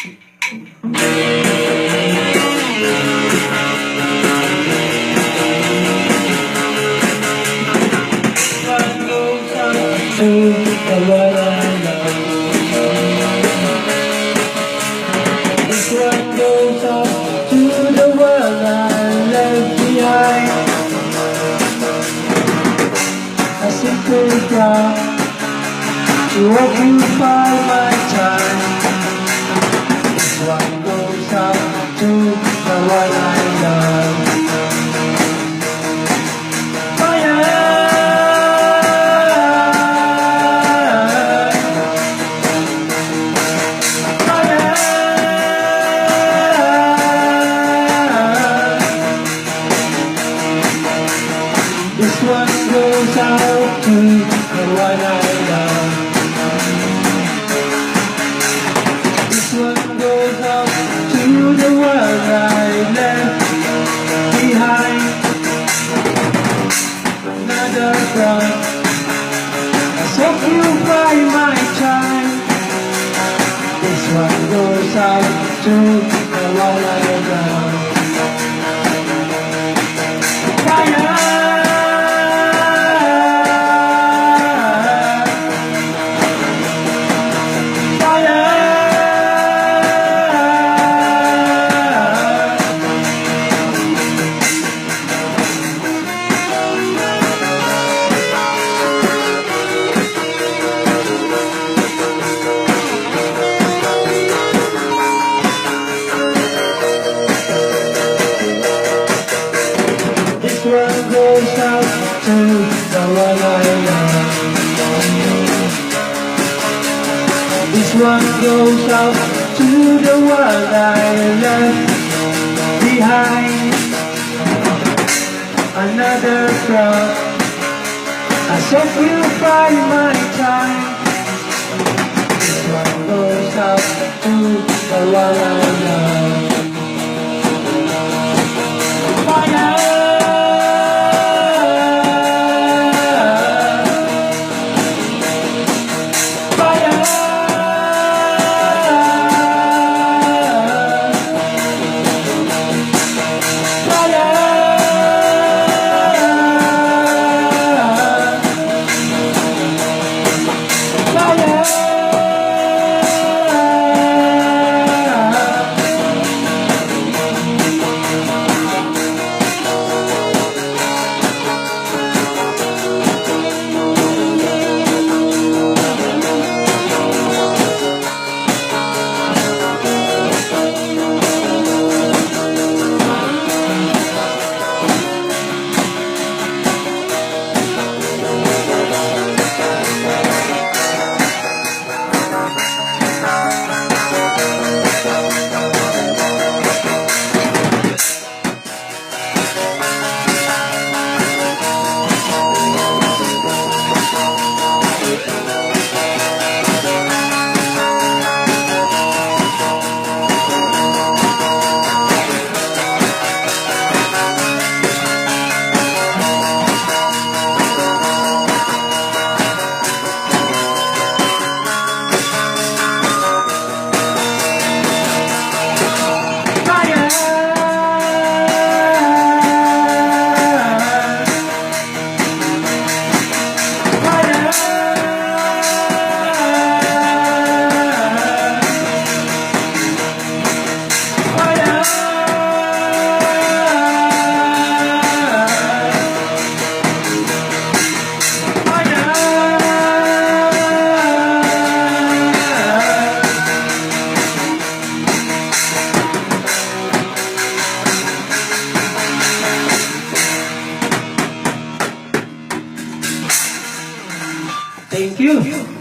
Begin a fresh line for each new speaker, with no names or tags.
To the one I love. This one goes up to the world I left behind. A simple crowd to occupy my time. This one goes up to the one I love. This one goes out to the one I love. This one goes out to the world I left behind. Another crowd has occupied my time. This one goes out to the one I love. This one goes out to the one I love. This one goes out to the one I left behind. Another crowd has occupied my time. This one goes out to the one I love. Thank you.